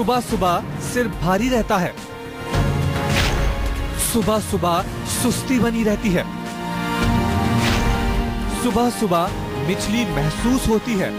सुबह सुबह सिर भारी रहता है, सुबह सुबह सुस्ती बनी रहती है, सुबह सुबह मिचली महसूस होती है।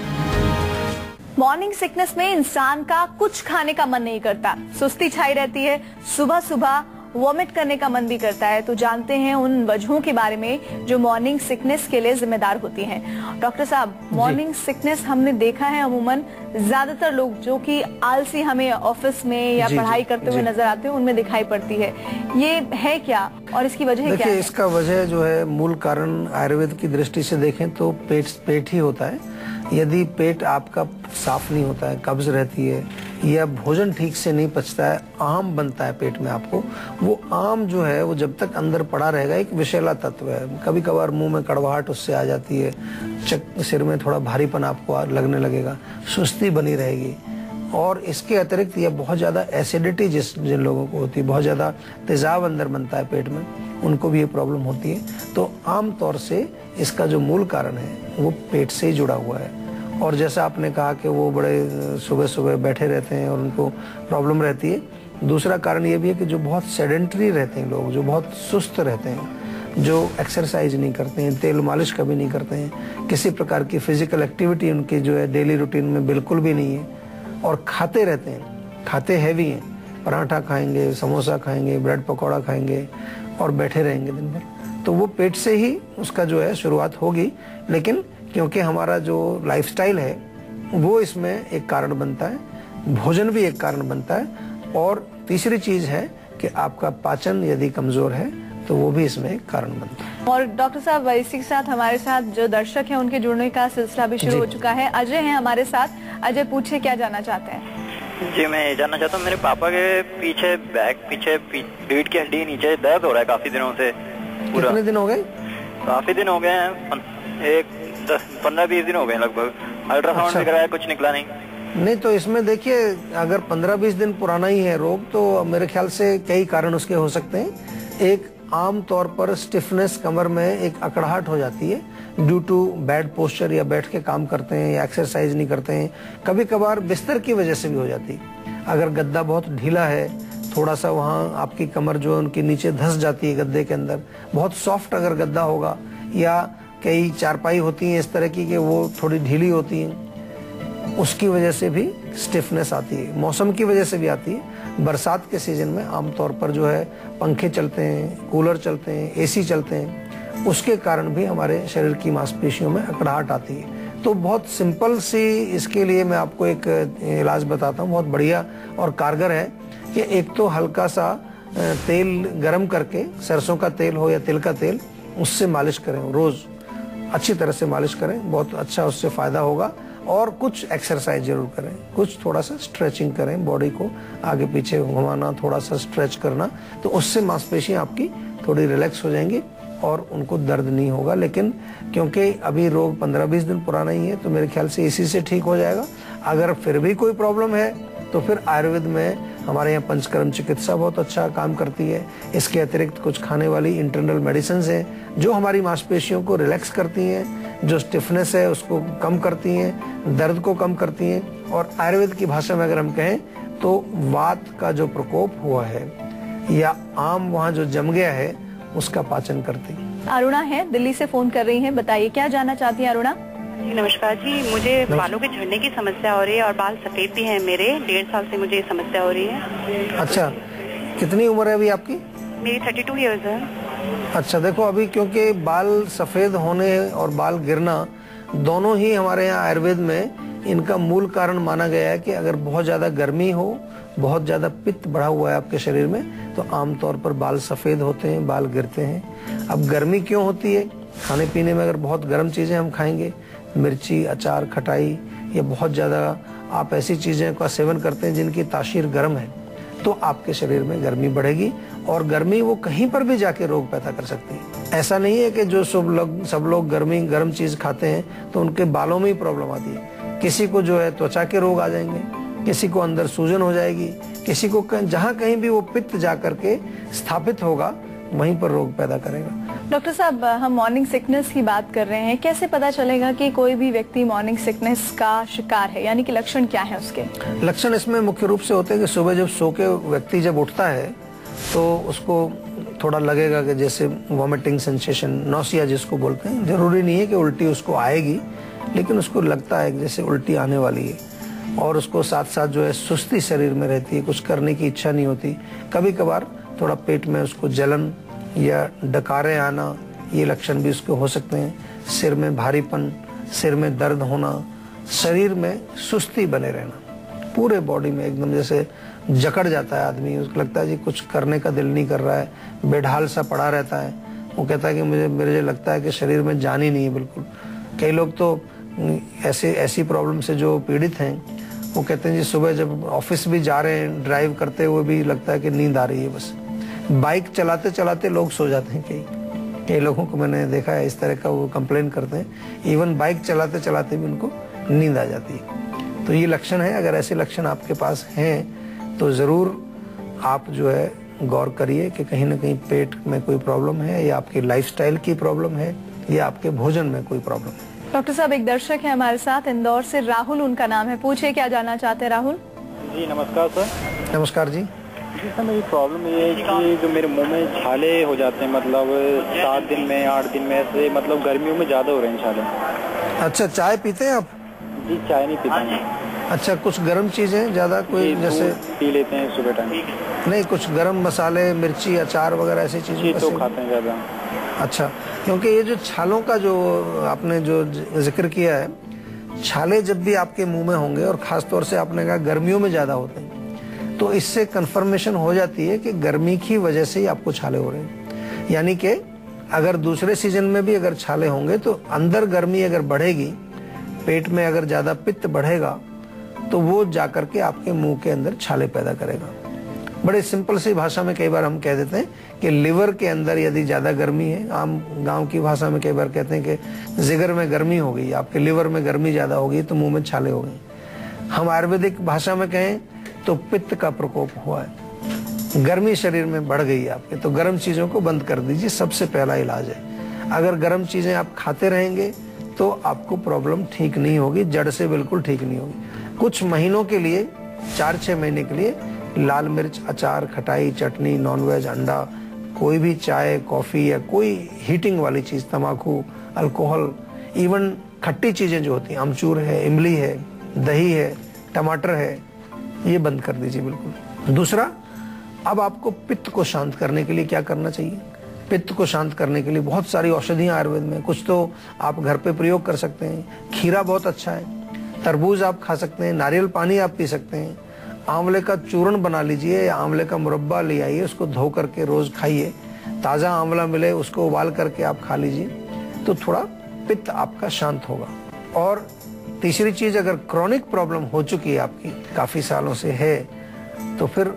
मॉर्निंग सिकनेस में इंसान का कुछ खाने का मन नहीं करता, सुस्ती छाई रहती है, सुबह सुबह वॉमिट करने का मन भी करता है। तो जानते हैं उन वजहों के बारे में जो मॉर्निंग सिकनेस के लिए जिम्मेदार होती हैं। डॉक्टर साहब, मॉर्निंग सिकनेस हमने देखा है अमूमन ज्यादातर लोग जो कि आलसी हमें ऑफिस में या पढ़ाई करते हुए नजर आते हैं उनमें दिखाई पड़ती है। ये है क्या और इसकी वजह क्या है? इसका वजह जो है, मूल कारण आयुर्वेद की दृष्टि से देखें तो पेट ही होता है। यदि पेट आपका साफ नहीं होता है, कब्ज रहती है या भोजन ठीक से नहीं पचता है, आम बनता है पेट में आपको, वो आम जो है वो जब तक अंदर पड़ा रहेगा एक विषैला तत्व है। कभी कभार मुंह में कड़वाहट उससे आ जाती है, सिर में थोड़ा भारीपन आपको लगने लगेगा, सुस्ती बनी रहेगी। और इसके अतिरिक्त ये बहुत ज्यादा एसिडिटी जिन लोगों को होती है, बहुत ज्यादा तेजाब अंदर बनता है पेट में, उनको भी ये प्रॉब्लम होती है। तो आम तौर से इसका जो मूल कारण है वो पेट से ही जुड़ा हुआ है। और जैसा आपने कहा कि वो बड़े सुबह सुबह बैठे रहते हैं और उनको प्रॉब्लम रहती है। दूसरा कारण ये भी है कि जो बहुत सेडेंटरी रहते हैं लोग, जो बहुत सुस्त रहते हैं, जो एक्सरसाइज नहीं करते हैं, तेल मालिश कभी नहीं करते हैं, किसी प्रकार की फिजिकल एक्टिविटी उनकी जो है डेली रूटीन में बिल्कुल भी नहीं है, और खाते रहते हैं, खाते हैवी हैं, पराठा खाएंगे, समोसा खाएंगे, ब्रेड पकौड़ा खाएंगे और बैठे रहेंगे दिन भर, तो वो पेट से ही उसका जो है शुरुआत होगी। लेकिन क्योंकि हमारा जो लाइफस्टाइल है वो इसमें एक कारण बनता है, भोजन भी एक कारण बनता है, और तीसरी चीज है कि आपका पाचन यदि कमजोर है तो वो भी इसमें एक कारण बनता है। और डॉक्टर साहब, इसी के साथ हमारे साथ जो दर्शक हैं उनके जुड़ने का सिलसिला भी शुरू हो चुका है। अजय हैं हमारे साथ। अजय, पूछे क्या जानना चाहते हैं? जी, मैं ये जानना चाहता हूँ, मेरे पापा के पीछे रीढ़ की हड्डी नीचे दर्द हो रहा है काफी दिनों से। कितने दिन हो गए? काफी दिन हो गए हैं, 15-20 दिन हो गए लगभग। अल्ट्रासाउंड भी कराया, कुछ निकला नहीं। तो इसमें देखिए, अगर 15-20 दिन पुराना ही है रोग तो मेरे ख्याल से कई कारण उसके हो सकते हैं। एक आम तौर पर स्टिफनेस, कमर में एक अकड़ाहट हो जाती है ड्यू टू बैड पोस्चर, या बैठ के काम करते हैं या एक्सरसाइज नहीं करते हैं। कभी कभार बिस्तर की वजह से भी हो जाती है। अगर गद्दा बहुत ढीला है, थोड़ा सा वहाँ आपकी कमर जो है उनके नीचे धंस जाती है गद्दे के अंदर। बहुत सॉफ्ट अगर गद्दा होगा, या कई चारपाई होती हैं इस तरह की कि वो थोड़ी ढीली होती हैं, उसकी वजह से भी स्टिफनेस आती है। मौसम की वजह से भी आती है। बरसात के सीजन में आमतौर पर जो है पंखे चलते हैं, कूलर चलते हैं, एसी चलते हैं, उसके कारण भी हमारे शरीर की मांसपेशियों में अकड़ाहट आती है। तो बहुत सिंपल सी इसके लिए मैं आपको एक इलाज बताता हूँ, बहुत बढ़िया और कारगर है। कि एक तो हल्का सा तेल गरम करके, सरसों का तेल हो या तिल का तेल, उससे मालिश करें, रोज अच्छी तरह से मालिश करें, बहुत अच्छा उससे फायदा होगा। और कुछ एक्सरसाइज जरूर करें, कुछ थोड़ा सा स्ट्रेचिंग करें, बॉडी को आगे पीछे घुमाना, थोड़ा सा स्ट्रेच करना, तो उससे मांसपेशियां आपकी थोड़ी रिलैक्स हो जाएंगी और उनको दर्द नहीं होगा। लेकिन क्योंकि अभी रोग 15-20 दिन पुराना ही है तो मेरे ख्याल से इसी से ठीक हो जाएगा। अगर फिर भी कोई प्रॉब्लम है तो फिर आयुर्वेद में हमारे यहाँ पंचकर्म चिकित्सा बहुत अच्छा काम करती है। इसके अतिरिक्त कुछ खाने वाली इंटरनल मेडिसिन हैं जो हमारी मांसपेशियों को रिलैक्स करती हैं, जो स्टिफनेस है उसको कम करती हैं, दर्द को कम करती हैं। और आयुर्वेद की भाषा में अगर हम कहें तो वात का जो प्रकोप हुआ है या आम वहाँ जो जम गया है उसका पाचन करती है। अरुणा है, दिल्ली से फोन कर रही हैं, बताइए क्या जानना चाहती हैं अरुणा? जी नमस्कार जी, मुझे बालों के झड़ने की समस्या हो रही है और बाल सफेद भी हैं मेरे। 1.5 साल से मुझे ये समस्या हो रही है। अच्छा, कितनी उम्र है अभी आपकी? मेरी 32 ईयर्स है। अच्छा, देखो अभी क्योंकि बाल सफेद होने और बाल गिरना दोनों ही हमारे यहाँ आयुर्वेद में इनका मूल कारण माना गया है कि अगर बहुत ज्यादा गर्मी हो, बहुत ज्यादा पित्त बढ़ा हुआ है आपके शरीर में, तो आमतौर पर बाल सफेद होते हैं, बाल गिरते हैं। अब गर्मी क्यों होती है? खाने पीने में अगर बहुत गर्म चीजें हम खाएंगे, मिर्ची, अचार, खटाई, या बहुत ज्यादा आप ऐसी चीजें का सेवन करते हैं जिनकी तासीर गर्म है, तो आपके शरीर में गर्मी बढ़ेगी और गर्मी वो कहीं पर भी जाके रोग पैदा कर सकती है। ऐसा नहीं है कि जो सब लोग गर्म चीज खाते हैं तो उनके बालों में ही प्रॉब्लम आती है। किसी को जो है त्वचा के रोग आ जाएंगे, किसी को अंदर सूजन हो जाएगी, किसी को जहाँ कहीं भी वो पित्त जा करके स्थापित होगा वहीं पर रोग पैदा करेगा। डॉक्टर साहब, हम मॉर्निंग सिकनेस की बात कर रहे हैं, कैसे पता चलेगा कि कोई भी व्यक्ति मॉर्निंग सिकनेस का शिकार है, यानी कि लक्षण क्या है उसके? लक्षण इसमें मुख्य रूप से होते हैं कि सुबह जब सो के व्यक्ति जब उठता है तो उसको थोड़ा लगेगा कि जैसे वॉमिटिंग सेंसेशन, नौसिया जिसको बोलते हैं। जरूरी नहीं है कि उल्टी उसको आएगी, लेकिन उसको लगता है कि जैसे उल्टी आने वाली है, और उसको साथ साथ जो है सुस्ती शरीर में रहती है, कुछ करने की इच्छा नहीं होती। कभी कभार थोड़ा पेट में उसको जलन या डकारे आना, ये लक्षण भी उसके हो सकते हैं। सिर में भारीपन, सिर में दर्द होना, शरीर में सुस्ती बने रहना, पूरे बॉडी में एकदम जैसे जकड़ जाता है आदमी, उसको लगता है जी कुछ करने का दिल नहीं कर रहा है, बेढाल सा पड़ा रहता है। वो कहता है कि मुझे लगता है कि शरीर में जान ही नहीं है बिल्कुल। कई लोग तो ऐसी प्रॉब्लम से जो पीड़ित हैं, वो कहते हैं जी सुबह जब ऑफिस भी जा रहे हैं, ड्राइव करते हुए भी लगता है कि नींद आ रही है बस। बाइक चलाते चलाते लोग सो जाते हैं। कई लोगों को मैंने देखा है इस तरह का, वो कंप्लेन करते हैं इवन बाइक चलाते चलाते भी उनको नींद आ जाती है। तो ये लक्षण है। अगर ऐसे लक्षण आपके पास हैं तो जरूर आप जो है गौर करिए कि कहीं ना कहीं पेट में कोई प्रॉब्लम है, या आपकी लाइफस्टाइल की प्रॉब्लम है, या आपके भोजन में कोई प्रॉब्लम है। डॉक्टर साहब, एक दर्शक है हमारे साथ इंदौर से, राहुल उनका नाम है, पूछिए क्या जानना चाहते हैं राहुल? जी नमस्कार सर। नमस्कार जी। जी सर, मेरी प्रॉब्लम ये है कि जो मेरे मुंह में छाले हो जाते हैं, मतलब 7 दिन में 8 दिन में ऐसे, मतलब गर्मियों में ज्यादा हो रहे हैं छाले। अच्छा, चाय पीते हैं आप? जी चाय नहीं पीते हैं। अच्छा, कुछ गर्म चीजें ज्यादा कोई जैसे पी लेते हैं सुबह टाइम? नहीं, कुछ गर्म मसाले, मिर्ची, अचार वगैरह ऐसी चीजें तो खाते हैं ज्यादा। अच्छा, क्योंकि ये जो छालों का जो आपने जो जिक्र किया है, छाले जब भी आपके मुंह में होंगे, और खासतौर से आपने कहा गर्मियों में ज्यादा होते हैं, तो इससे कंफर्मेशन हो जाती है कि गर्मी की वजह से ही आपको छाले हो रहे हैं। यानी कि अगर दूसरे सीजन में भी अगर छाले होंगे तो अंदर गर्मी अगर बढ़ेगी, पेट में अगर ज्यादा पित्त बढ़ेगा, तो वो जाकर के आपके मुंह के अंदर छाले पैदा करेगा। बड़े सिंपल सी भाषा में कई बार हम कह देते हैं कि लिवर के अंदर यदि ज्यादा गर्मी है, आम गांव की भाषा में कई बार कहते हैं कि जिगर में गर्मी हो गई, आपके लिवर में गर्मी ज्यादा हो गई तो मुंह में छाले हो गए। हम आयुर्वेदिक भाषा में कहें तो पित्त का प्रकोप हुआ है, गर्मी शरीर में बढ़ गई है आपके, तो गर्म चीजों को बंद कर दीजिए, सबसे पहला इलाज है। अगर गर्म चीजें आप खाते रहेंगे तो आपको प्रॉब्लम ठीक नहीं होगी, जड़ से बिल्कुल ठीक नहीं होगी। कुछ महीनों के लिए, 4-6 महीने के लिए लाल मिर्च, अचार, खटाई, चटनी, नॉनवेज, अंडा, कोई भी चाय, कॉफी या कोई हीटिंग वाली चीज, तंबाकू, अल्कोहल, इवन खट्टी चीजें जो होती हैं, अमचूर है, इमली है, दही है, टमाटर है, ये बंद कर दीजिए बिल्कुल। दूसरा, अब आपको पित्त को शांत करने के लिए क्या करना चाहिए? पित्त को शांत करने के लिए बहुत सारी औषधियां आयुर्वेद में, कुछ तो आप घर पे प्रयोग कर सकते हैं। खीरा बहुत अच्छा है, तरबूज आप खा सकते हैं, नारियल पानी आप पी सकते हैं, आंवले का चूर्ण बना लीजिए या आंवले का मुरब्बा ले आइए, उसको धो करके रोज खाइए। ताजा आंवला मिले उसको उबाल करके आप खा लीजिए, तो थोड़ा पित्त आपका शांत होगा। और तीसरी चीज, अगर क्रॉनिक प्रॉब्लम हो चुकी है आपकी, काफी सालों से है, तो फिर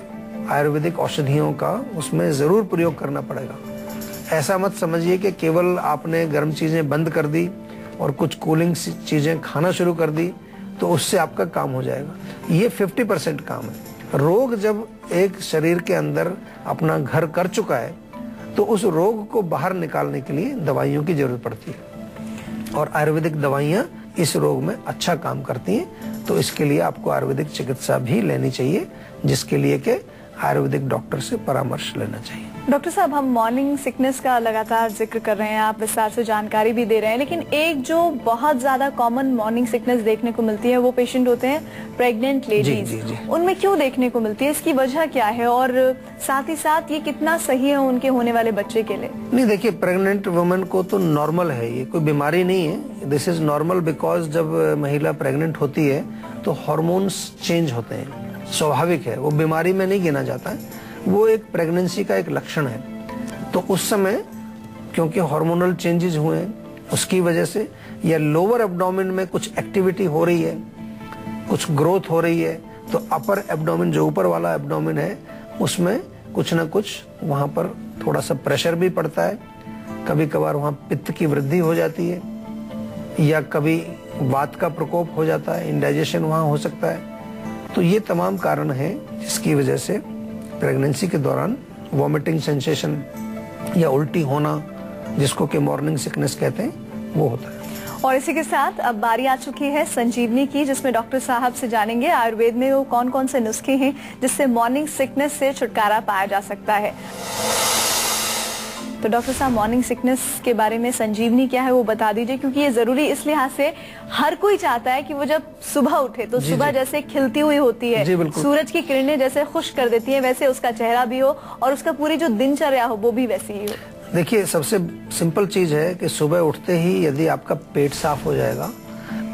आयुर्वेदिक औषधियों का उसमें जरूर प्रयोग करना पड़ेगा। ऐसा मत समझिए कि केवल आपने गर्म चीजें बंद कर दी और कुछ कूलिंग चीजें खाना शुरू कर दी तो उससे आपका काम हो जाएगा। ये 50% काम है। रोग जब एक शरीर के अंदर अपना घर कर चुका है तो उस रोग को बाहर निकालने के लिए दवाइयों की जरूरत पड़ती है, और आयुर्वेदिक दवाइयां इस रोग में अच्छा काम करती हैं। तो इसके लिए आपको आयुर्वेदिक चिकित्सा भी लेनी चाहिए, जिसके लिए कि आयुर्वेदिक डॉक्टर से परामर्श लेना चाहिए। डॉक्टर साहब, हम मॉर्निंग सिकनेस का लगातार जिक्र कर रहे हैं, आप विस्तार से जानकारी भी दे रहे हैं, लेकिन एक जो बहुत ज्यादा कॉमन मॉर्निंग सिकनेस देखने को मिलती है वो पेशेंट होते हैं प्रेग्नेंट लेडीज। उनमें क्यों देखने को मिलती है, इसकी वजह क्या है, और साथ ही साथ ये कितना सही है उनके होने वाले बच्चे के लिए? नहीं, देखिए, प्रेग्नेंट वुमेन को तो नॉर्मल है, ये कोई बीमारी नहीं है। दिस इज नॉर्मल बिकॉज जब महिला प्रेग्नेंट होती है तो हार्मोन्स चेंज होते हैं, स्वाभाविक है, वो बीमारी में नहीं गिना जाता है, वो एक प्रेगनेंसी का एक लक्षण है। तो उस समय क्योंकि हार्मोनल चेंजेस हुए हैं उसकी वजह से, या लोअर एब्डोमेन में कुछ एक्टिविटी हो रही है, कुछ ग्रोथ हो रही है, तो अपर एब्डोमेन जो ऊपर वाला एब्डोमेन है उसमें कुछ ना कुछ वहां पर थोड़ा सा प्रेशर भी पड़ता है, कभी कभार वहां पित्त की वृद्धि हो जाती है, या कभी वात का प्रकोप हो जाता है, इंडाइजेशन वहां हो सकता है। तो ये तमाम कारण हैं जिसकी वजह से प्रेगनेंसी के दौरान वॉमिटिंग सेंसेशन, या उल्टी होना, जिसको कि मॉर्निंग सिकनेस कहते हैं, वो होता है। और इसी के साथ अब बारी आ चुकी है संजीवनी की, जिसमें डॉक्टर साहब से जानेंगे आयुर्वेद में वो कौन कौन से नुस्खे हैं जिससे मॉर्निंग सिकनेस से छुटकारा पाया जा सकता है। तो डॉक्टर साहब, मॉर्निंग सिकनेस के बारे में संजीवनी क्या है वो बता दीजिए, क्योंकि ये जरूरी इस लिहाज से हर कोई चाहता है कि वो जब सुबह उठे तो सुबह जैसे खिलती हुई होती है, सूरज की किरणें जैसे खुश कर देती है, वैसे उसका चेहरा भी हो और उसका पूरी जो दिनचर्या हो वो भी वैसी ही हो। देखिए, सबसे सिंपल चीज है कि सुबह उठते ही यदि आपका पेट साफ हो जाएगा,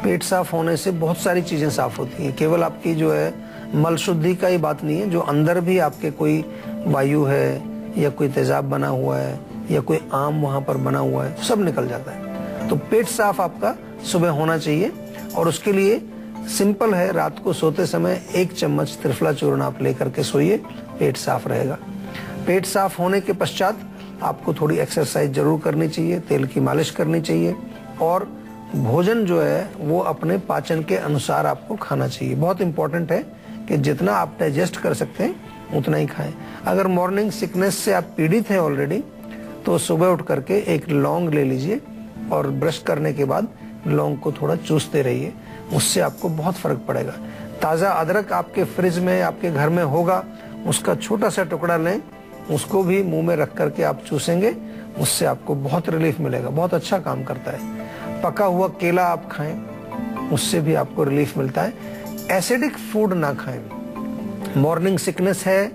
पेट साफ होने से बहुत सारी चीजें साफ होती हैं। केवल आपकी जो है मल शुद्धि का ही बात नहीं है, जो अंदर भी आपके कोई वायु है या कोई तेजाब बना हुआ है या कोई आम वहां पर बना हुआ है, सब निकल जाता है। तो पेट साफ आपका सुबह होना चाहिए और उसके लिए सिंपल है, रात को सोते समय 1 चम्मच त्रिफला चूर्ण आप लेकर के सोइए, पेट साफ रहेगा। पेट साफ होने के पश्चात आपको थोड़ी एक्सरसाइज जरूर करनी चाहिए, तेल की मालिश करनी चाहिए और भोजन जो है वो अपने पाचन के अनुसार आपको खाना चाहिए। बहुत इंपॉर्टेंट है कि जितना आप डाइजेस्ट कर सकते हैं उतना ही खाएं। अगर मॉर्निंग सिकनेस से आप पीड़ित हैं ऑलरेडी, तो सुबह उठ करके एक लौंग ले लीजिए और ब्रश करने के बाद लौंग को थोड़ा चूसते रहिए, उससे आपको बहुत फर्क पड़ेगा। ताज़ा अदरक आपके फ्रिज में, आपके घर में होगा, उसका छोटा सा टुकड़ा लें, उसको भी मुंह में रख करके आप चूसेंगे, उससे आपको बहुत रिलीफ मिलेगा, बहुत अच्छा काम करता है। पका हुआ केला आप खाएं, उससे भी आपको रिलीफ मिलता है। एसिडिक फूड ना खाएं। मॉर्निंग सिकनेस है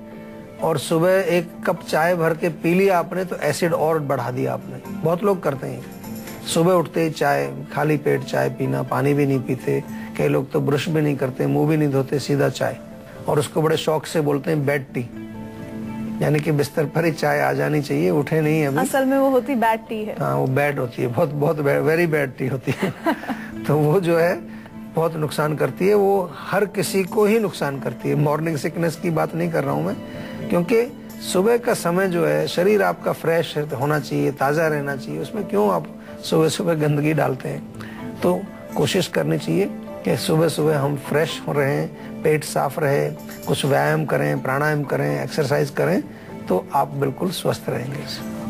और सुबह 1 कप चाय भर के पी लिया आपने तो एसिड और बढ़ा दिया आपने। बहुत लोग करते हैं, सुबह उठते ही चाय, खाली पेट चाय पीना, पानी भी नहीं पीते, कई लोग तो ब्रश भी नहीं करते, मुंह भी नहीं धोते, सीधा चाय, और उसको बड़े शौक से बोलते हैं बेड टी, यानी कि बिस्तर पर ही चाय आ जानी चाहिए, उठे नहीं अभी। असल में वो होती बैड टी है। हाँ, वो बैड होती है, बहुत बहुत वेरी बैड टी होती है। तो वो जो है बहुत नुकसान करती है, वो हर किसी को ही नुकसान करती है। मॉर्निंग सिकनेस की बात नहीं कर रहा हूँ मैं, क्योंकि सुबह का समय जो है, शरीर आपका फ्रेश होना चाहिए, ताज़ा रहना चाहिए, उसमें क्यों आप सुबह सुबह गंदगी डालते हैं। तो कोशिश करनी चाहिए कि सुबह सुबह हम फ्रेश हो रहे हैं, पेट साफ रहे, कुछ व्यायाम करें, प्राणायाम करें, एक्सरसाइज करें, तो आप बिल्कुल स्वस्थ रहेंगे।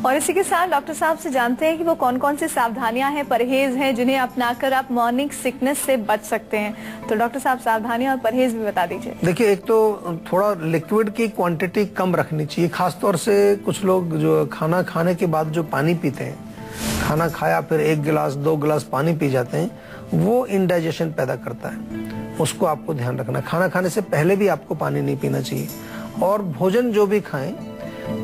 और इसी के साथ डॉक्टर साहब से जानते हैं कि वो कौन कौन सी सावधानियां हैं, परहेज हैं, जिन्हें अपनाकर आप मॉर्निंग सिकनेस से बच सकते हैं। तो डॉक्टर साहब, सावधानियां और परहेज भी बता दीजिए। देखिए, एक तो थोड़ा लिक्विड की क्वांटिटी कम रखनी चाहिए, खासतौर से कुछ लोग जो खाना खाने के बाद जो पानी पीते हैं, खाना खाया फिर 1 गिलास 2 गिलास पानी पी जाते हैं, वो इंडाइजेशन पैदा करता है, उसको आपको ध्यान रखना। खाना खाने से पहले भी आपको पानी नहीं पीना चाहिए। और भोजन जो भी खाएं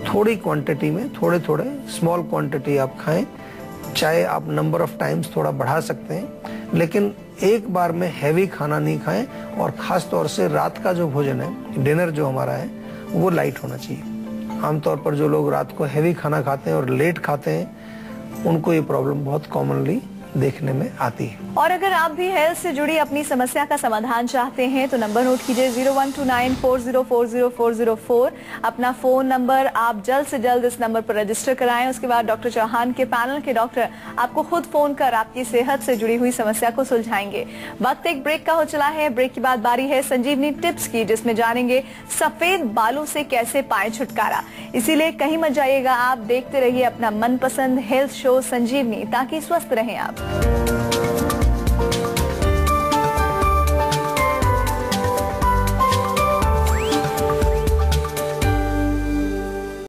थोड़ी क्वांटिटी में, थोड़े थोड़े स्मॉल क्वांटिटी आप खाएं, चाहे आप नंबर ऑफ टाइम्स थोड़ा बढ़ा सकते हैं, लेकिन एक बार में हैवी खाना नहीं खाएं। और खास तौर से रात का जो भोजन है, डिनर जो हमारा है, वो लाइट होना चाहिए। आमतौर पर जो लोग रात को हैवी खाना खाते हैं और लेट खाते हैं, उनको ये प्रॉब्लम बहुत कॉमनली देखने में आती है। और अगर आप भी हेल्थ से जुड़ी अपनी समस्या का समाधान चाहते हैं तो नंबर नोट कीजिए 012940404004। अपना फोन नंबर आप जल्द से जल्द इस नंबर पर रजिस्टर कराएं। उसके बाद डॉक्टर चौहान के पैनल के डॉक्टर आपको खुद फोन कर आपकी सेहत से जुड़ी हुई समस्या को सुलझाएंगे। वक्त एक ब्रेक का हो चला है। ब्रेक के बाद बारी है संजीवनी टिप्स की, जिसमें जानेंगे सफेद बालों से कैसे पाएं छुटकारा। इसीलिए कहीं मत जाइएगा, आप देखते रहिए अपना मनपसंद हेल्थ शो संजीवनी, ताकि स्वस्थ रहें आप।